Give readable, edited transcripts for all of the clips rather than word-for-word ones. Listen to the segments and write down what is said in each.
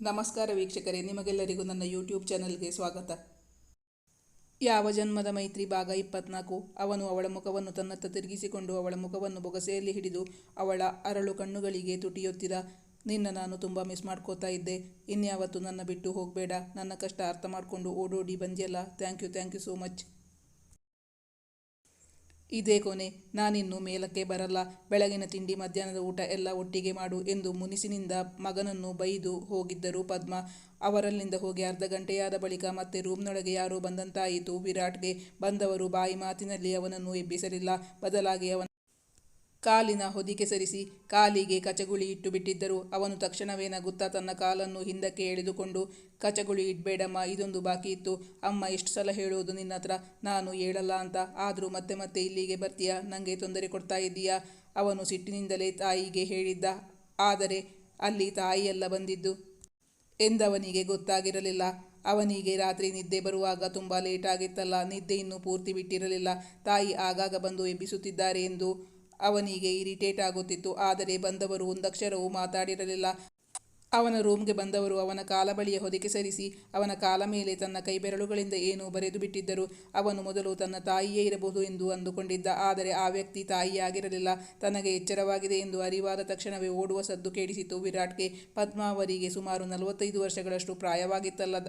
ನಮಸ್ಕಾರ ವೀಕ್ಷಕರೇ, ನಿಮಗೆಲ್ಲರಿಗೂ ನನ್ನ ಯೂಟ್ಯೂಬ್ ಚಾನಲ್ಗೆ ಸ್ವಾಗತ. ಯಾವ ಜನ್ಮದ ಮೈತ್ರಿ ಭಾಗ 24. ಅವನು ಅವಳ ಮುಖವನ್ನು ತನ್ನತ್ತ ತಿರುಗಿಸಿಕೊಂಡು ಅವಳ ಮುಖವನ್ನು ಬೊಗಸೆಯಲ್ಲಿ ಹಿಡಿದು ಅವಳ ಅರಳು ಕಣ್ಣುಗಳಿಗೆ ತುಟಿಯೊತ್ತಿದ. ನಿನ್ನ ನಾನು ತುಂಬ ಮಿಸ್ ಮಾಡ್ಕೋತಾ ಇದ್ದೆ. ಇನ್ಯಾವತ್ತೂ ನನ್ನ ಬಿಟ್ಟು ಹೋಗಬೇಡ. ನನ್ನ ಕಷ್ಟ ಅರ್ಥ ಮಾಡಿಕೊಂಡು ಓಡೋಡಿ ಬಂದ್ಯಲ್ಲ, ಥ್ಯಾಂಕ್ ಯು ಸೋ ಮಚ್. ಇದೇ ಕೊನೆ, ನಾನಿನ್ನು ಮೇಲಕ್ಕೆ ಬರಲ್ಲ. ಬೆಳಗಿನ ತಿಂಡಿ ಮಧ್ಯಾಹ್ನದ ಊಟ ಎಲ್ಲ ಒಟ್ಟಿಗೆ ಮಾಡು ಎಂದು ಮುನಿಸಿನಿಂದ ಮಗನನ್ನು ಬೈದು ಹೋಗಿದ್ದರು ಪದ್ಮ. ಅವರಲ್ಲಿಂದ ಹೋಗಿ ಅರ್ಧ ಗಂಟೆಯಾದ ಬಳಿಕ ಮತ್ತೆ ರೂಮ್ನೊಳಗೆ ಯಾರೋ ಬಂದಂತಾಯಿತು ವಿರಾಟ್ಗೆ. ಬಂದವರು ಬಾಯಿ ಮಾತಿನಲ್ಲಿ ಅವನನ್ನು ಎಬ್ಬಿಸಲಿಲ್ಲ. ಬದಲಾಗಿ ಅವನ ಕಾಲಿನ ಹೊದಿಕೆ ಸರಿಸಿ ಕಾಲಿಗೆ ಕಚಗುಳಿ ಇಟ್ಟು ಬಿಟ್ಟಿದ್ದರು. ಅವನು ತಕ್ಷಣವೇ ನಗುತ್ತಾ ತನ್ನ ಕಾಲನ್ನು ಹಿಂದಕ್ಕೆ ಎಳೆದುಕೊಂಡು, ಕಚಗುಳಿ ಇಡ್ಬೇಡಮ್ಮ, ಇದೊಂದು ಬಾಕಿ ಇತ್ತು. ಅಮ್ಮ ಎಷ್ಟು ಸಲ ಹೇಳೋದು ನಿನ್ನ ಹತ್ರ, ನಾನು ಹೇಳಲ್ಲ ಅಂತ. ಆದರೂ ಮತ್ತೆ ಮತ್ತೆ ಇಲ್ಲಿಗೆ ಬರ್ತೀಯಾ, ನನಗೆ ತೊಂದರೆ ಕೊಡ್ತಾ ಇದ್ದೀಯಾ? ಅವನು ಸಿಟ್ಟಿನಿಂದಲೇ ತಾಯಿಗೆ ಹೇಳಿದ್ದ. ಆದರೆ ಅಲ್ಲಿ ತಾಯಿಯೆಲ್ಲ ಬಂದಿದ್ದು ಎಂದವನಿಗೆ ಗೊತ್ತಾಗಿರಲಿಲ್ಲ. ಅವನಿಗೆ ರಾತ್ರಿ ನಿದ್ದೆ ಬರುವಾಗ ತುಂಬ ಲೇಟ್ ಆಗಿತ್ತಲ್ಲ, ನಿದ್ದೆ ಇನ್ನೂ ಪೂರ್ತಿ ಬಿಟ್ಟಿರಲಿಲ್ಲ. ತಾಯಿ ಆಗಾಗ ಬಂದು ಎಬ್ಬಿಸುತ್ತಿದ್ದಾರೆ ಎಂದು ಅವನಿಗೆ ಇರಿಟೇಟ್ ಆಗುತ್ತಿತ್ತು. ಆದರೆ ಬಂದವರು ಒಂದಕ್ಷರವೂ ಮಾತಾಡಿರಲಿಲ್ಲ. ಅವನ ರೂಮ್ಗೆ ಬಂದವರು ಅವನ ಕಾಲ ಬಳಿಯ ಹೊದಿಕೆ ಸರಿಸಿ ಅವನ ಕಾಲ ಮೇಲೆ ತನ್ನ ಕೈ ಬೆರಳುಗಳಿಂದ ಏನೋ ಬರೆದು ಬಿಟ್ಟಿದ್ದರು. ಅವನು ಮೊದಲು ತನ್ನ ತಾಯಿಯೇ ಇರಬಹುದು ಎಂದು ಅಂದುಕೊಂಡಿದ್ದ. ಆದರೆ ಆ ವ್ಯಕ್ತಿ ತಾಯಿಯಾಗಿರಲಿಲ್ಲ. ತನಗೆ ಎಚ್ಚರವಾಗಿದೆ ಎಂದು ಅರಿವಾದ ತಕ್ಷಣವೇ ಓಡುವ ಸದ್ದು ಕೇಳಿಸಿತು ವಿರಾಟ್ಗೆ. ಪದ್ಮಾ ಅವರಿಗೆ ಸುಮಾರು 45 ವರ್ಷಗಳಷ್ಟು ಪ್ರಾಯವಾಗಿತ್ತಲ್ಲ.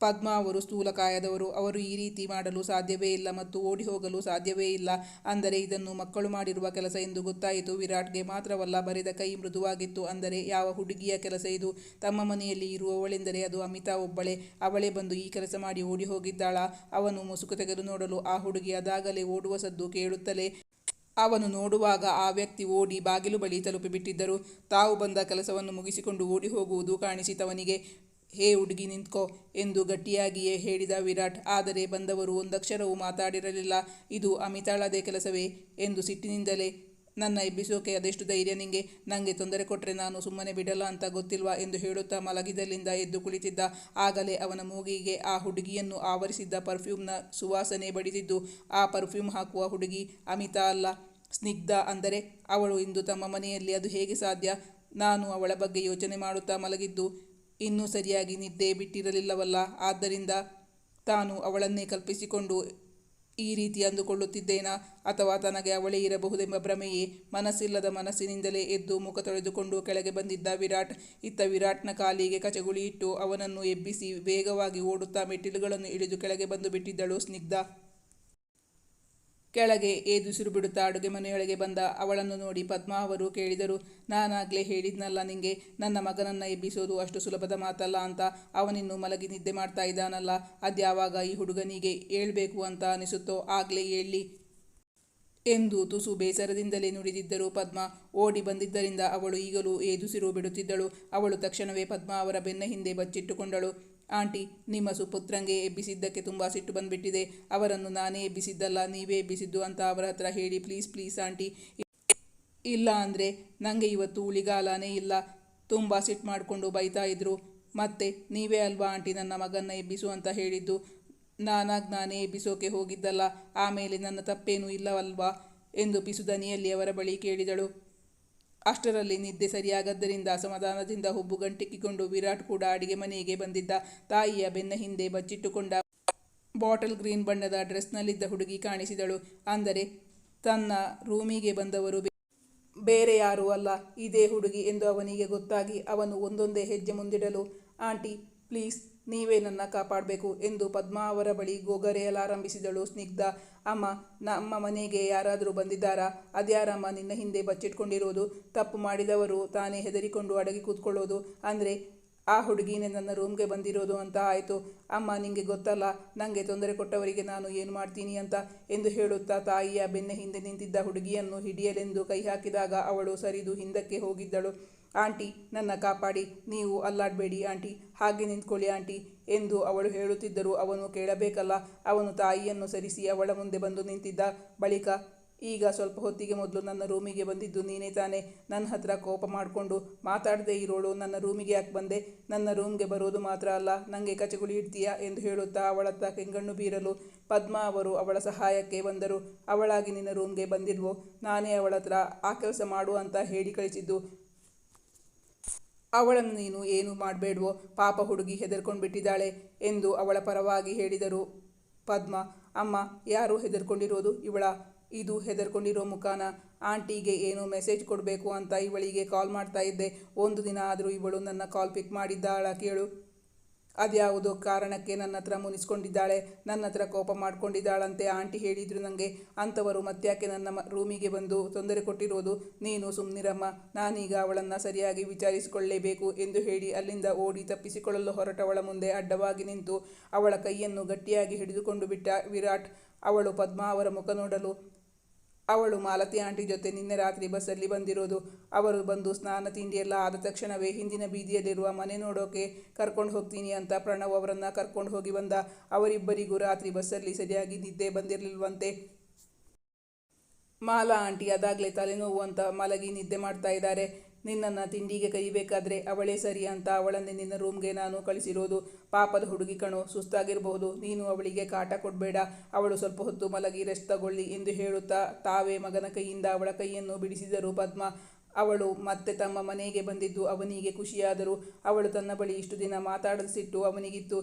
ಪದ್ಮಾ ಅವರು ಸ್ಥೂಲಕಾಯದವರು. ಅವರು ಈ ರೀತಿ ಮಾಡಲು ಸಾಧ್ಯವೇ ಇಲ್ಲ ಮತ್ತು ಓಡಿ ಹೋಗಲು ಸಾಧ್ಯವೇ ಇಲ್ಲ. ಅಂದರೆ ಇದನ್ನು ಮಕ್ಕಳು ಮಾಡಿರುವ ಕೆಲಸ ಎಂದು ಗೊತ್ತಾಯಿತು ವಿರಾಟ್ಗೆ. ಮಾತ್ರವಲ್ಲ, ಬರೆದ ಕೈ ಮೃದುವಾಗಿತ್ತು. ಅಂದರೆ ಯಾವ ಹುಡುಗಿಯ ಕೆಲಸ ಇದು? ತಮ್ಮ ಮನೆಯಲ್ಲಿ ಇರುವವಳೆಂದರೆ ಅದು ಅಮಿತಾ ಒಬ್ಬಳೇ. ಅವಳೇ ಬಂದು ಈ ಕೆಲಸ ಮಾಡಿ ಓಡಿ ಹೋಗಿದ್ದಾಳ? ಅವನು ಮುಸುಕು ತೆಗೆದು ನೋಡಲು ಆ ಹುಡುಗಿ ಅದಾಗಲೇ ಓಡುವ ಸದ್ದು ಕೇಳುತ್ತಲೇ. ಅವನು ನೋಡುವಾಗ ಆ ವ್ಯಕ್ತಿ ಓಡಿ ಬಾಗಿಲು ಬಳಿ ತಲುಪಿಬಿಟ್ಟಿದ್ದರು. ತಾವು ಬಂದ ಕೆಲಸವನ್ನು ಮುಗಿಸಿಕೊಂಡು ಓಡಿ ಹೋಗುವುದು ಕಾಣಿಸಿತವನಿಗೆ. ಹೇ ಹುಡುಗಿ, ನಿಂತ್ಕೋ ಎಂದು ಗಟ್ಟಿಯಾಗಿಯೇ ಹೇಳಿದ ವಿರಾಟ್. ಆದರೆ ಬಂದವರು ಒಂದಕ್ಷರವೂ ಮಾತಾಡಿರಲಿಲ್ಲ. ಇದು ಅಮಿತಾಳದೇ ಕೆಲಸವೇ ಎಂದು ಸಿಟ್ಟಿನಿಂದಲೇ, ನನ್ನ ಎಬ್ಬಿಸೋಕೆ ಅದೆಷ್ಟು ಧೈರ್ಯ ನಿಂಗೆ? ನನಗೆ ತೊಂದರೆ ಕೊಟ್ಟರೆ ನಾನು ಸುಮ್ಮನೆ ಬಿಡಲ್ಲ ಅಂತ ಗೊತ್ತಿಲ್ವಾ ಎಂದು ಹೇಳುತ್ತಾ ಮಲಗಿದಲ್ಲಿಂದ ಎದ್ದು ಕುಳಿತಿದ್ದ. ಆಗಲೇ ಅವನ ಮೂಗಿಗೆ ಆ ಹುಡುಗಿಯನ್ನು ಆವರಿಸಿದ್ದ ಪರ್ಫ್ಯೂಮ್ನ ಸುವಾಸನೆ ಬಡಿದಿದ್ದು. ಆ ಪರ್ಫ್ಯೂಮ್ ಹಾಕುವ ಹುಡುಗಿ ಅಮಿತಾ ಅಲ್ಲ, ಸ್ನಿಗ್ಧ. ಅಂದರೆ ಅವಳು ಇಂದು ತಮ್ಮ ಮನೆಯಲ್ಲಿ. ಅದು ಹೇಗೆ ಸಾಧ್ಯ? ನಾನು ಅವಳ ಬಗ್ಗೆ ಯೋಚನೆ ಮಾಡುತ್ತಾ ಮಲಗಿದ್ದು ಇನ್ನೂ ಸರಿಯಾಗಿ ನಿದ್ದೆ ಬಿಟ್ಟಿರಲಿಲ್ಲವಲ್ಲ. ಆದ್ದರಿಂದ ತಾನು ಅವಳನ್ನೇ ಕಲ್ಪಿಸಿಕೊಂಡು ಈ ರೀತಿ ಅಂದುಕೊಳ್ಳುತ್ತಿದ್ದೇನಾ? ಅಥವಾ ತನಗೆ ಅವಳೇ ಇರಬಹುದೆಂಬ ಭ್ರಮೆಯೇ? ಮನಸ್ಸಿಲ್ಲದ ಮನಸ್ಸಿನಿಂದಲೇ ಎದ್ದು ಮುಖ ತೊಳೆದುಕೊಂಡು ಕೆಳಗೆ ಬಂದಿದ್ದ ವಿರಾಟ್. ಇತ್ತ ವಿರಾಟ್ನ ಕಾಲಿಗೆ ಕಚಗುಳಿ ಇಟ್ಟು ಅವನನ್ನು ಎಬ್ಬಿಸಿ ವೇಗವಾಗಿ ಓಡುತ್ತಾ ಮೆಟ್ಟಿಲುಗಳನ್ನು ಇಳಿದು ಕೆಳಗೆ ಬಂದು ಬಿಟ್ಟಿದ್ದಳು ಸ್ನಿಗ್ಧ. ಕೆಳಗೆ ಏದುಸಿರು ಬಿಡುತ್ತಾ ಅಡುಗೆ ಮನೆಯೊಳಗೆ ಬಂದ ಅವಳನ್ನು ನೋಡಿ ಪದ್ಮಾ ಅವರು ಕೇಳಿದರು, ನಾನಾಗಲೇ ಹೇಳಿದ್ನಲ್ಲ ನಿಂಗೆ, ನನ್ನ ಮಗನನ್ನು ಎಬ್ಬಿಸೋದು ಅಷ್ಟು ಸುಲಭದ ಮಾತಲ್ಲ ಅಂತ. ಅವನಿನ್ನು ಮಲಗಿ ನಿದ್ದೆ ಮಾಡ್ತಾ ಇದ್ದಾನಲ್ಲ. ಅದ್ಯಾವಾಗ ಈ ಹುಡುಗನಿಗೆ ಏಳಬೇಕು ಅಂತ ಅನಿಸುತ್ತೋ ಆಗಲೇ ಏಳಲಿ ಎಂದು ತುಸು ಬೇಸರದಿಂದಲೇ ನುಡಿದಿದ್ದರು ಪದ್ಮಾ. ಓಡಿ ಬಂದಿದ್ದರಿಂದ ಅವಳು ಈಗಲೂ ಏದುಸಿರು ಬಿಡುತ್ತಿದ್ದಳು. ಅವಳು ತಕ್ಷಣವೇ ಪದ್ಮಾ ಅವರ ಬೆನ್ನ ಹಿಂದೆ ಬಚ್ಚಿಟ್ಟುಕೊಂಡಳು. ಆಂಟಿ, ನಿಮ್ಮ ಸುಪುತ್ರಂಗೆ ಎಬ್ಬಿಸಿದ್ದಕ್ಕೆ ತುಂಬ ಸಿಟ್ಟು ಬಂದ್ಬಿಟ್ಟಿದೆ. ಅವರನ್ನು ನಾನೇ ಎಬ್ಬಿಸಿದ್ದಲ್ಲ, ನೀವೇ ಎಬ್ಬಿಸಿದ್ದು ಅಂತ ಅವರ ಹತ್ರ ಹೇಳಿ ಪ್ಲೀಸ್ ಆಂಟಿ. ಇಲ್ಲ ಅಂದರೆ ನನಗೆ ಇವತ್ತು ಉಳಿಗಾಲನೇ ಇಲ್ಲ. ತುಂಬ ಸಿಟ್ಟು ಮಾಡಿಕೊಂಡು ಬೈತಾ ಇದ್ರು. ಮತ್ತೆ ನೀವೇ ಅಲ್ವಾ ಆಂಟಿ ನನ್ನ ಮಗನ್ನ ಎಬ್ಬಿಸು ಅಂತ ಹೇಳಿದ್ದು? ನಾನೇ ಎಬ್ಬಿಸೋಕೆ ಹೋಗಿದ್ದಲ್ಲ. ಆಮೇಲೆ ನನ್ನ ತಪ್ಪೇನೂ ಇಲ್ಲವಲ್ವಾ ಎಂದು ಪಿಸುದನಿಯಲ್ಲಿ ಅವರ ಬಳಿ ಕೇಳಿದಳು. ಅಷ್ಟರಲ್ಲಿ ನಿದ್ದೆ ಸರಿಯಾಗದ್ದರಿಂದ ಅಸಮಾಧಾನದಿಂದ ಹುಬ್ಬುಗಂಟಿಕ್ಕಿಕೊಂಡು ವಿರಾಟ್ ಕೂಡ ಅಡಿಗೆ ಮನೆಗೆ ಬಂದಿದ್ದ. ತಾಯಿಯ ಬೆನ್ನ ಹಿಂದೆ ಬಚ್ಚಿಟ್ಟುಕೊಂಡ ಬಾಟಲ್ ಗ್ರೀನ್ ಬಣ್ಣದ ಡ್ರೆಸ್ನಲ್ಲಿದ್ದ ಹುಡುಗಿ ಕಾಣಿಸಿದಳು. ಅಂದರೆ ತನ್ನ ರೂಮಿಗೆ ಬಂದವರು ಬೇರೆ ಯಾರೂ ಅಲ್ಲ, ಇದೇ ಹುಡುಗಿ ಎಂದು ಅವನಿಗೆ ಗೊತ್ತಾಗಿ ಅವನು ಒಂದೊಂದೇ ಹೆಜ್ಜೆ ಮುಂದಿಡಲು, ಆಂಟಿ ಪ್ಲೀಸ್ ನೀವೇ ನನ್ನ ಕಾಪಾಡಬೇಕು ಎಂದು ಪದ್ಮಾ ಅವರ ಬಳಿ ಗೋಗರೆಯಲಾರಂಭಿಸಿದಳು ಸ್ನಿಗ್ಧ. ಅಮ್ಮ, ನಮ್ಮ ಮನೆಗೆ ಯಾರಾದರೂ ಬಂದಿದ್ದಾರಾ? ಅದ್ಯಾರಮ್ಮ ನಿನ್ನ ಹಿಂದೆ ಬಚ್ಚಿಟ್ಕೊಂಡಿರೋದು? ತಪ್ಪು ಮಾಡಿದವರು ತಾನೇ ಹೆದರಿಕೊಂಡು ಅಡಗಿ ಕೂತ್ಕೊಳ್ಳೋದು. ಅಂದರೆ ಆ ಹುಡುಗಿನೇ ನನ್ನ ರೂಮ್ಗೆ ಬಂದಿರೋದು ಅಂತ ಆಯಿತು. ಅಮ್ಮ, ನಿಂಗೆ ಗೊತ್ತಲ್ಲ ನನಗೆ ತೊಂದರೆ ಕೊಟ್ಟವರಿಗೆ ನಾನು ಏನು ಮಾಡ್ತೀನಿ ಅಂತ ಎಂದು ಹೇಳುತ್ತಾ ತಾಯಿಯ ಬೆನ್ನ ಹಿಂದೆ ನಿಂತಿದ್ದ ಹುಡುಗಿಯನ್ನು ಹಿಡಿಯಲೆಂದು ಕೈ ಹಾಕಿದಾಗ ಅವಳು ಸರಿದು ಹಿಂದಕ್ಕೆ ಹೋಗಿದ್ದಳು. ಆಂಟಿ, ನನ್ನ ಕಾಪಾಡಿ, ನೀವು ಅಲ್ಲಾಡಬೇಡಿ ಆಂಟಿ, ಹಾಗೆ ನಿಂತ್ಕೊಳ್ಳಿ ಆಂಟಿ ಎಂದು ಅವಳು ಹೇಳುತ್ತಿದ್ದರೂ ಅವನು ಕೇಳಬೇಕಲ್ಲ. ಅವನು ತಾಯಿಯನ್ನು ಸರಿಸಿ ಅವಳ ಮುಂದೆ ಬಂದು ನಿಂತಿದ್ದ. ಬಳಿಕ, ಈಗ ಸ್ವಲ್ಪ ಹೊತ್ತಿಗೆ ಮೊದಲು ನನ್ನ ರೂಮಿಗೆ ಬಂದಿದ್ದು ನೀನೇ ತಾನೆ? ನನ್ನ ಹತ್ರ ಕೋಪ ಮಾಡಿಕೊಂಡು ಮಾತಾಡದೇ ಇರೋಳು ನನ್ನ ರೂಮಿಗೆ ಯಾಕೆ ಬಂದೆ? ನನ್ನ ರೂಮ್ಗೆ ಬರೋದು ಮಾತ್ರ ಅಲ್ಲ, ನನಗೆ ಕಚಗುಳಿ ಇಡ್ತೀಯಾ ಎಂದು ಹೇಳುತ್ತಾ ಅವಳತ್ತ ಕೆಂಗಣ್ಣು ಬೀರಲು ಪದ್ಮಾ ಅವರು ಅವಳ ಸಹಾಯಕ್ಕೆ ಬಂದರು. ಅವಳಾಗಿ ನಿನ್ನ ರೂಮ್ಗೆ ಬಂದಿಲ್ವೋ? ನಾನೇ ಅವಳ ಹತ್ರ ಆ ಕೆಲಸ ಮಾಡು ಅಂತ ಹೇಳಿ ಕಳಿಸಿದ್ದು. ಅವಳನ್ನು ನೀನು ಏನು ಮಾಡಬೇಡ್ವೋ, ಪಾಪ ಹುಡುಗಿ ಹೆದರ್ಕೊಂಡು ಬಿಟ್ಟಿದ್ದಾಳೆ ಎಂದು ಅವಳ ಪರವಾಗಿ ಹೇಳಿದರು ಪದ್ಮ. ಅಮ್ಮ, ಯಾರು ಹೆದರ್ಕೊಂಡಿರೋದು? ಇವಳ ಇದು ಹೆದರ್ಕೊಂಡಿರೋ ಮುಖಾನ. ಆಂಟಿಗೆ ಏನೋ ಮೆಸೇಜ್ ಕೊಡಬೇಕು ಅಂತ ಇವಳಿಗೆ ಕಾಲ್ ಮಾಡ್ತಾ ಇದ್ದೆ. ಒಂದು ದಿನ ಆದರೂ ಇವಳು ನನ್ನ ಕಾಲ್ ಪಿಕ್ ಮಾಡಿದ್ದಾಳ ಕೇಳು? ಅದ್ಯಾವುದೋ ಕಾರಣಕ್ಕೆ ನನ್ನ ಹತ್ರ ಮುನಿಸ್ಕೊಂಡಿದ್ದಾಳೆ, ನನ್ನ ಹತ್ರ ಕೋಪ ಮಾಡ್ಕೊಂಡಿದ್ದಾಳಂತೆ ಆಂಟಿ ಹೇಳಿದ್ರು ನನಗೆ. ಅಂಥವರು ಮತ್ತ್ಯಾಕೆ ನನ್ನ ರೂಮಿಗೆ ಬಂದು ತೊಂದರೆ ಕೊಟ್ಟಿರೋದು? ನೀನು ಸುಮ್ಮನಿರಮ್ಮ, ನಾನೀಗ ಅವಳನ್ನು ಸರಿಯಾಗಿ ವಿಚಾರಿಸಿಕೊಳ್ಳಲೇಬೇಕು ಎಂದು ಹೇಳಿ ಅಲ್ಲಿಂದ ಓಡಿ ತಪ್ಪಿಸಿಕೊಳ್ಳಲು ಹೊರಟವಳ ಮುಂದೆ ಅಡ್ಡವಾಗಿ ನಿಂತು ಅವಳ ಕೈಯನ್ನು ಗಟ್ಟಿಯಾಗಿ ಹಿಡಿದುಕೊಂಡು ಬಿಟ್ಟ ವಿರಾಟ್. ಅವಳು ಪದ್ಮ ಅವರ ಮುಖ ನೋಡಲು. ಅವಳು ಮಾಲತಿ ಆಂಟಿ ಜೊತೆ ನಿನ್ನೆ ರಾತ್ರಿ ಬಸ್ಸಲ್ಲಿ ಬಂದಿರೋದು. ಅವರು ಬಂದು ಸ್ನಾನ ತಿಂಡಿಯೆಲ್ಲ ಆದ ತಕ್ಷಣವೇ ಹಿಂದಿನ ಬೀದಿಯಲ್ಲಿರುವ ಮನೆ ನೋಡೋಕೆ ಕರ್ಕೊಂಡು ಹೋಗ್ತೀನಿ ಅಂತ ಪ್ರಣವ್ ಅವರನ್ನು ಕರ್ಕೊಂಡು ಹೋಗಿ ಬಂದ. ಅವರಿಬ್ಬರಿಗೂ ರಾತ್ರಿ ಬಸ್ಸಲ್ಲಿ ಸರಿಯಾಗಿ ನಿದ್ದೆ ಬಂದಿರಲಿಲ್ವಂತೆ. ಮಾಲಾ ಆಂಟಿ ಅದಾಗಲೇ ತಲೆನೋವು ಅಂತ ಮಲಗಿ ನಿದ್ದೆ ಮಾಡ್ತಾ ಇದ್ದಾರೆ. ನಿನ್ನನ್ನು ತಿಂಡಿಗೆ ಕರಿಬೇಕಾದ್ರೆ ಅವಳೇ ಸರಿ ಅಂತ ಅವಳನ್ನೇ ನಿನ್ನ ರೂಮ್ಗೆ ನಾನು ಕಳಿಸಿರೋದು. ಪಾಪದ ಹುಡುಗಿ ಕಣೋ, ಸುಸ್ತಾಗಿರಬಹುದು, ನೀನು ಅವಳಿಗೆ ಕಾಟ ಕೊಡಬೇಡ, ಅವಳು ಸ್ವಲ್ಪ ಹೊತ್ತು ಮಲಗಿ ರೆಸ್ಟ್ ತಗೊಳ್ಳಿ ಎಂದು ಹೇಳುತ್ತಾ ತಾವೇ ಮಗನ ಕೈಯಿಂದ ಅವಳ ಕೈಯನ್ನು ಬಿಡಿಸಿದರು ಪದ್ಮ. ಅವಳು ಮತ್ತೆ ತಮ್ಮ ಮನೆಗೆ ಬಂದಿದ್ದು ಅವನಿಗೆ ಖುಷಿಯಾದರೂ ಅವಳು ತನ್ನ ಬಳಿ ಇಷ್ಟು ದಿನ ಮಾತಾಡದ ಸಿಟ್ಟು ಅವನಿಗಿತ್ತು.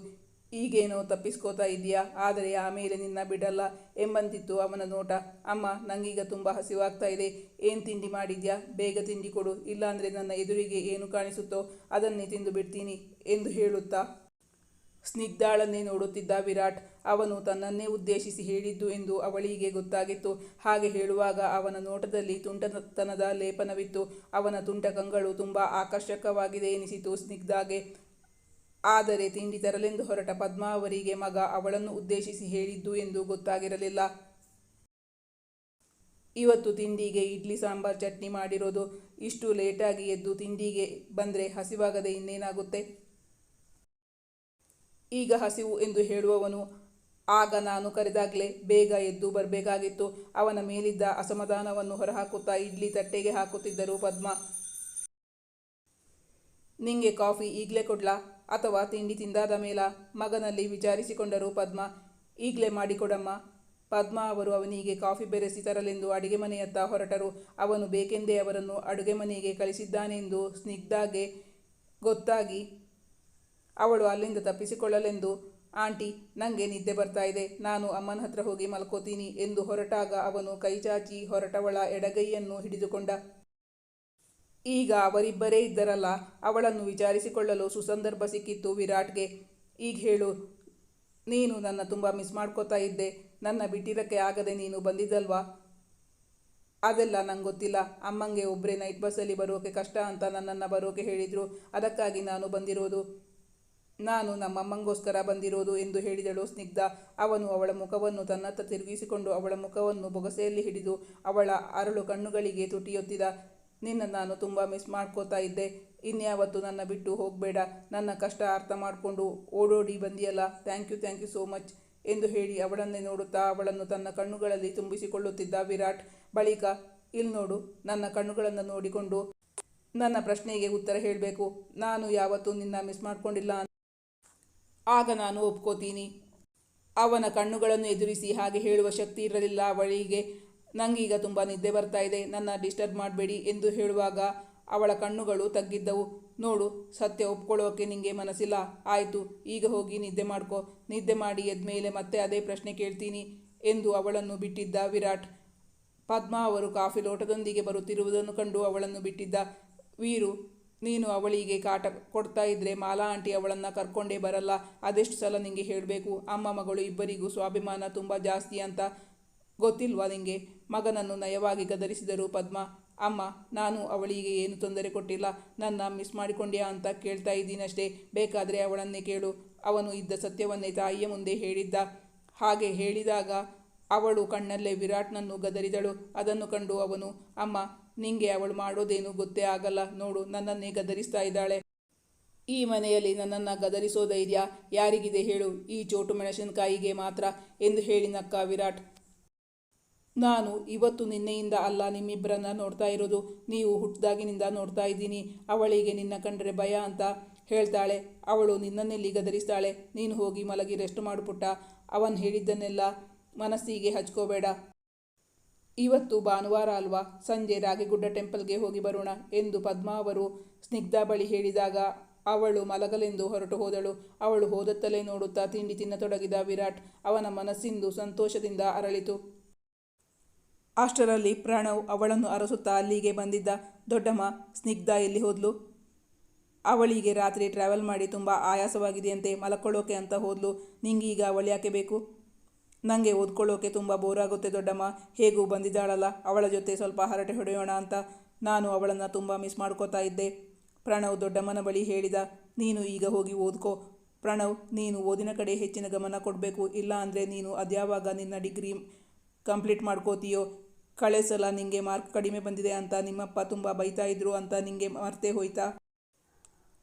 ಈಗೇನೋ ತಪ್ಪಿಸ್ಕೋತಾ ಇದೆಯಾ, ಆದರೆ ಆಮೇಲೆ ನಿನ್ನ ಬಿಡಲ್ಲ ಎಂಬಂತಿತ್ತು ಅವನ ನೋಟ. ಅಮ್ಮ, ನನಗೀಗ ತುಂಬ ಹಸಿವಾಗ್ತಾ ಇದೆ, ಏನು ತಿಂಡಿ ಮಾಡಿದ್ಯಾ? ಬೇಗ ತಿಂಡಿ ಕೊಡು, ಇಲ್ಲಾಂದರೆ ನನ್ನ ಎದುರಿಗೆ ಏನು ಕಾಣಿಸುತ್ತೋ ಅದನ್ನೇ ತಿಂದು ಬಿಡ್ತೀನಿ ಎಂದು ಹೇಳುತ್ತಾ ಸ್ನಿಗ್ಧಾಳನ್ನೇ ನೋಡುತ್ತಿದ್ದ ವಿರಾಟ್. ಅವನು ತನ್ನನ್ನೇ ಉದ್ದೇಶಿಸಿ ಹೇಳಿದ್ದು ಎಂದು ಅವಳಿಗೆ ಗೊತ್ತಾಗಿತ್ತು. ಹಾಗೆ ಹೇಳುವಾಗ ಅವನ ನೋಟದಲ್ಲಿ ತುಂಟತನದ ಲೇಪನವಿತ್ತು. ಅವನ ತುಂಟ ಕಂಗಳು ತುಂಬ ಆಕರ್ಷಕವಾಗಿದೆ ಎನಿಸಿತು ಸ್ನಿಗ್ಧಾಗೆ. ಆದರೆ ತಿಂಡಿ ತರಲೆಂದು ಹೊರಟ ಪದ್ಮ ಅವರಿಗೆ ಮಗ ಅವಳನ್ನು ಉದ್ದೇಶಿಸಿ ಹೇಳಿದ್ದು ಎಂದು ಗೊತ್ತಾಗಿರಲಿಲ್ಲ. ಇವತ್ತು ತಿಂಡಿಗೆ ಇಡ್ಲಿ ಸಾಂಬಾರ್ ಚಟ್ನಿ ಮಾಡಿರೋದು. ಇಷ್ಟು ಲೇಟಾಗಿ ಎದ್ದು ತಿಂಡಿಗೆ ಬಂದರೆ ಹಸಿವಾಗದೆ ಇನ್ನೇನಾಗುತ್ತೆ? ಈಗ ಹಸಿವು ಎಂದು ಹೇಳುವವನು ಆಗ ನಾನು ಕರೆದಾಗಲೇ ಬೇಗ ಎದ್ದು ಬರಬೇಕಾಗಿತ್ತು. ಅವನ ಮೇಲಿದ್ದ ಅಸಮಾಧಾನವನ್ನು ಹೊರಹಾಕುತ್ತಾ ಇಡ್ಲಿ ತಟ್ಟೆಗೆ ಹಾಕುತ್ತಿದ್ದರು ಪದ್ಮ. ನಿಂಗೆ ಕಾಫಿ ಈಗಲೇ ಕೊಡ್ಲಾ ಅಥವಾ ತಿಂಡಿ ತಿಂದಾದ ಮೇಲ? ಮಗನಲ್ಲಿ ವಿಚಾರಿಸಿಕೊಂಡರು ಪದ್ಮ. ಈಗಲೇ ಮಾಡಿಕೊಡಮ್ಮ. ಪದ್ಮ ಅವರು ಅವನಿಗೆ ಕಾಫಿ ಬೆರೆಸಿ ತರಲೆಂದು ಅಡುಗೆ ಮನೆಯತ್ತ ಹೊರಟರು. ಅವನು ಬೇಕೆಂದೇ ಅವರನ್ನು ಅಡುಗೆ ಮನೆಗೆ ಕಳಿಸಿದ್ದಾನೆಂದು ಸ್ನಿಗ್ಧಾಗೆ ಗೊತ್ತಾಗಿ ಅವಳು ಅಲ್ಲಿಂದ ತಪ್ಪಿಸಿಕೊಳ್ಳಲೆಂದು, ಆಂಟಿ, ನನಗೆ ನಿದ್ದೆ ಬರ್ತಾ ಇದೆ, ನಾನು ಅಮ್ಮನ ಹತ್ರ ಹೋಗಿ ಮಲ್ಕೋತೀನಿ ಎಂದು ಹೊರಟಾಗ ಅವನು ಕೈಚಾಚಿ ಹೊರಟವಳ ಎಡಗೈಯನ್ನು ಹಿಡಿದುಕೊಂಡ. ಈಗ ಅವರಿಬ್ಬರೇ ಇದ್ದರಲ್ಲ, ಅವಳನ್ನು ವಿಚಾರಿಸಿಕೊಳ್ಳಲು ಸುಸಂದರ್ಭ ಸಿಕ್ಕಿತ್ತು ವಿರಾಟ್ಗೆ. ಈಗ ಹೇಳು, ನೀನು ನನ್ನ ತುಂಬ ಮಿಸ್ ಮಾಡ್ಕೋತಾ ಇದ್ದೆ, ನನ್ನ ಬಿಟ್ಟಿರೋಕ್ಕೆ ಆಗದೆ ನೀನು ಬಂದಿದ್ದಲ್ವಾ? ಅದೆಲ್ಲ ನಂಗೆ ಗೊತ್ತಿಲ್ಲ. ಅಮ್ಮಂಗೆ ಒಬ್ಬರೇ ನೈಟ್ ಬಸ್ಸಲ್ಲಿ ಬರೋಕೆ ಕಷ್ಟ ಅಂತ ನನ್ನನ್ನು ಬರೋಕೆ ಹೇಳಿದರು, ಅದಕ್ಕಾಗಿ ನಾನು ಬಂದಿರೋದು. ನಾನು ನಮ್ಮಮ್ಮಂಗೋಸ್ಕರ ಬಂದಿರೋದು ಎಂದು ಹೇಳಿದಳು ಸ್ನಿಗ್ಧ. ಅವನು ಅವಳ ಮುಖವನ್ನು ತನ್ನತ್ತ ತಿರುಗಿಸಿಕೊಂಡು ಅವಳ ಮುಖವನ್ನು ಬೊಗಸೆಯಲ್ಲಿ ಹಿಡಿದು ಅವಳ ಅರಳು ಕಣ್ಣುಗಳಿಗೆ ತುಟಿಯೊತ್ತಿದ. ನಿನ್ನ ನಾನು ತುಂಬ ಮಿಸ್ ಮಾಡ್ಕೋತಾ ಇದ್ದೆ. ಇನ್ಯಾವತ್ತು ನನ್ನ ಬಿಟ್ಟು ಹೋಗಬೇಡ. ನನ್ನ ಕಷ್ಟ ಅರ್ಥ ಮಾಡಿಕೊಂಡು ಓಡೋಡಿ ಬಂದಿಯಲ್ಲ, ಥ್ಯಾಂಕ್ ಯು ಸೋ ಮಚ್ ಎಂದು ಹೇಳಿ ಅವಳನ್ನೇ ನೋಡುತ್ತಾ ಅವಳನ್ನು ತನ್ನ ಕಣ್ಣುಗಳಲ್ಲಿ ತುಂಬಿಸಿಕೊಳ್ಳುತ್ತಿದ್ದ ವಿರಾಟ್. ಬಳಿಕ, ಇಲ್ಲಿ ನೋಡು, ನನ್ನ ಕಣ್ಣುಗಳನ್ನು ನೋಡಿಕೊಂಡು ನನ್ನ ಪ್ರಶ್ನೆಗೆ ಉತ್ತರ ಹೇಳಬೇಕು. ನಾನು ಯಾವತ್ತೂ ನಿನ್ನ ಮಿಸ್ ಮಾಡ್ಕೊಂಡಿಲ್ಲ, ಆಗ ನಾನು ಒಪ್ಕೋತೀನಿ. ಅವನ ಕಣ್ಣುಗಳನ್ನು ಎದುರಿಸಿ ಹಾಗೆ ಹೇಳುವ ಶಕ್ತಿ ಇರಲಿಲ್ಲ ಅವಳಿಗೆ. ನನಗೀಗ ತುಂಬ ನಿದ್ದೆ ಬರ್ತಾ ಇದೆ, ನನ್ನ ಡಿಸ್ಟರ್ಬ್ ಮಾಡಬೇಡಿ ಎಂದು ಹೇಳುವಾಗ ಅವಳ ಕಣ್ಣುಗಳು ತಗ್ಗಿದ್ದವು. ನೋಡು, ಸತ್ಯ ಒಪ್ಕೊಳ್ಳೋಕೆ ನಿಂಗೆ ಮನಸ್ಸಿಲ್ಲ, ಆಯಿತು, ಈಗ ಹೋಗಿ ನಿದ್ದೆ ಮಾಡ್ಕೋ. ನಿದ್ದೆ ಮಾಡಿ ಎದ್ಮೇಲೆ ಮತ್ತೆ ಅದೇ ಪ್ರಶ್ನೆ ಕೇಳ್ತೀನಿ ಎಂದು ಅವಳನ್ನು ಬಿಟ್ಟಿದ್ದ ವಿರಾಟ್. ಪದ್ಮ ಅವರು ಕಾಫಿ ಲೋಟದೊಂದಿಗೆ ಬರುತ್ತಿರುವುದನ್ನು ಕಂಡು ಅವಳನ್ನು ಬಿಟ್ಟಿದ್ದ. ವೀರು, ನೀನು ಅವಳಿಗೆ ಕಾಟ ಕೊಡ್ತಾ ಇದ್ರೆ ಮಾಲಾ ಆಂಟಿ ಅವಳನ್ನು ಕರ್ಕೊಂಡೇ ಬರಲ್ಲ. ಅದೆಷ್ಟು ಸಲ ನಿಂಗೆ ಹೇಳಬೇಕು? ಅಮ್ಮ ಮಗಳು ಇಬ್ಬರಿಗೂ ಸ್ವಾಭಿಮಾನ ತುಂಬ ಜಾಸ್ತಿ ಅಂತ ಗೊತ್ತಿಲ್ವಾ ನಿಂಗೆ? ಮಗನನ್ನು ನಯವಾಗಿ ಗದರಿಸಿದರು ಪದ್ಮ. ಅಮ್ಮ, ನಾನು ಅವಳಿಗೆ ಏನು ತೊಂದರೆ ಕೊಟ್ಟಿಲ್ಲ, ನನ್ನ ಮಿಸ್ ಮಾಡಿಕೊಂಡ್ಯಾ ಅಂತ ಕೇಳ್ತಾ ಇದ್ದೀನಷ್ಟೇ, ಬೇಕಾದರೆ ಅವಳನ್ನೇ ಕೇಳು. ಅವನು ಇದ್ದ ಸತ್ಯವನ್ನೇ ತಾಯಿಯ ಮುಂದೆ ಹೇಳಿದ್ದ. ಹಾಗೆ ಹೇಳಿದಾಗ ಅವಳು ಕಣ್ಣಲ್ಲೇ ವಿರಾಟ್ನನ್ನು ಗದರಿದಳು. ಅದನ್ನು ಕಂಡು ಅವನು, ಅಮ್ಮ, ನಿಂಗೆ ಅವಳು ಮಾಡೋದೇನು ಗೊತ್ತೇ ಆಗಲ್ಲ ನೋಡು, ನನ್ನನ್ನೇ ಗದರಿಸ್ತಾ ಇದ್ದಾಳೆ. ಈ ಮನೆಯಲ್ಲಿ ನನ್ನನ್ನು ಗದರಿಸೋ ಧೈರ್ಯ ಯಾರಿಗಿದೆ ಹೇಳು? ಈ ಚೋಟು ಮೆಣಸಿನಕಾಯಿಗೆ ಮಾತ್ರ ಎಂದು ಹೇಳಿ ನಕ್ಕ ವಿರಾಟ್. ನಾನು ಇವತ್ತು ನಿನ್ನೆಯಿಂದ ಅಲ್ಲ ನಿಮ್ಮಿಬ್ಬರನ್ನ ನೋಡ್ತಾ ಇರೋದು, ನೀವು ಹುಟ್ಟಿದಾಗಿನಿಂದ ನೋಡ್ತಾ ಇದ್ದೀನಿ. ಅವಳಿಗೆ ನಿನ್ನ ಕಂಡ್ರೆ ಭಯ ಅಂತ ಹೇಳ್ತಾಳೆ. ಅವಳು ನಿನ್ನನ್ನೆಲ್ಲಿ ಗದರಿಸ್ತಾಳೆ? ನೀನು ಹೋಗಿ ಮಲಗಿ ರೆಸ್ಟ್ ಮಾಡಿಬಿಟ್ಟ. ಅವನು ಹೇಳಿದ್ದನ್ನೆಲ್ಲ ಮನಸ್ಸಿಗೆ ಹಚ್ಕೋಬೇಡ. ಇವತ್ತು ಭಾನುವಾರ ಅಲ್ವಾ, ಸಂಜೆ ರಾಗಿಗುಡ್ಡ ಟೆಂಪಲ್ಗೆ ಹೋಗಿ ಬರೋಣ ಎಂದು ಪದ್ಮಾ ಅವರು ಸ್ನಿಗ್ಧಾ ಬಳಿ ಹೇಳಿದಾಗ ಅವಳು ಮಲಗಲೆಂದು ಹೊರಟು ಹೋದಳು. ಅವಳು ಹೋದತ್ತಲೇ ನೋಡುತ್ತಾ ತಿಂಡಿ ತಿನ್ನತೊಡಗಿದ ವಿರಾಟ್ ಅವನ ಮನಸ್ಸಿಂದು ಸಂತೋಷದಿಂದ ಅರಳಿತು. ಅಷ್ಟರಲ್ಲಿ ಪ್ರಣವ್ ಅವಳನ್ನು ಅರಸುತ್ತಾ ಅಲ್ಲಿಗೆ ಬಂದಿದ್ದ. ದೊಡ್ಡಮ್ಮ, ಸ್ನಿಗ್ಧಾ ಎಲ್ಲಿ ಹೋದ್ಲು? ಅವಳಿಗೆ ರಾತ್ರಿ ಟ್ರಾವೆಲ್ ಮಾಡಿ ತುಂಬ ಆಯಾಸವಾಗಿದೆಯಂತೆ, ಮಲ್ಕೊಳ್ಳೋಕೆ ಅಂತ ಹೋದ್ಲು. ನಿಂಗೀಗ ಅವಳ್ಯಾಕೆ ಬೇಕು? ನನಗೆ ಓದ್ಕೊಳ್ಳೋಕೆ ತುಂಬ ಬೋರ್ ಆಗುತ್ತೆ ದೊಡ್ಡಮ್ಮ. ಹೇಗೂ ಬಂದಿದ್ದಾಳಲ್ಲ, ಅವಳ ಜೊತೆ ಸ್ವಲ್ಪ ಹರಟೆ ಹೊಡೆಯೋಣ ಅಂತ ನಾನು ಅವಳನ್ನು ತುಂಬ ಮಿಸ್ ಮಾಡ್ಕೋತಾ ಇದ್ದೆ. ಪ್ರಣವ್ ದೊಡ್ಡಮ್ಮನ ಬಳಿ ಹೇಳಿದ. ನೀನು ಈಗ ಹೋಗಿ ಓದ್ಕೋ ಪ್ರಣವ್, ನೀನು ಓದಿನ ಕಡೆ ಹೆಚ್ಚಿನ ಗಮನ ಕೊಡಬೇಕು. ಇಲ್ಲ ಅಂದರೆ ನೀನು ಅದ್ಯಾವಾಗ ನಿನ್ನ ಡಿಗ್ರಿ ಕಂಪ್ಲೀಟ್ ಮಾಡ್ಕೋತೀಯೋ. ಕಳೆದ ಸಲ ನಿಂಗೆ ಮಾರ್ಕ್ ಕಡಿಮೆ ಬಂದಿದೆ ಅಂತ ನಿಮ್ಮಪ್ಪ ತುಂಬ ಬೈತಾ ಇದ್ರು ಅಂತ ನಿಂಗೆ ಮರ್ತೇ ಹೋಯ್ತಾ?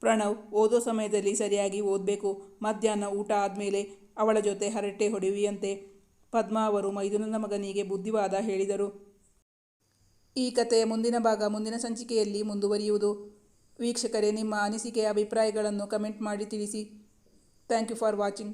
ಪ್ರಣವ್, ಓದೋ ಸಮಯದಲ್ಲಿ ಸರಿಯಾಗಿ ಓದಬೇಕು. ಮಧ್ಯಾಹ್ನ ಊಟ ಆದಮೇಲೆ ಅವಳ ಜೊತೆ ಹರಟೆ ಹೊಡೆಯುವಿಯಂತೆ. ಪದ್ಮಾ ಅವರು ಮೈದುನನ ಮಗನಿಗೆ ಬುದ್ಧಿವಾದ ಹೇಳಿದರು. ಈ ಕಥೆಯ ಮುಂದಿನ ಭಾಗ ಮುಂದಿನ ಸಂಚಿಕೆಯಲ್ಲಿ ಮುಂದುವರಿಯುವುದು. ವೀಕ್ಷಕರೇ, ನಿಮ್ಮ ಅನಿಸಿಕೆ ಅಭಿಪ್ರಾಯಗಳನ್ನು ಕಮೆಂಟ್ ಮಾಡಿ ತಿಳಿಸಿ. Thank you for watching.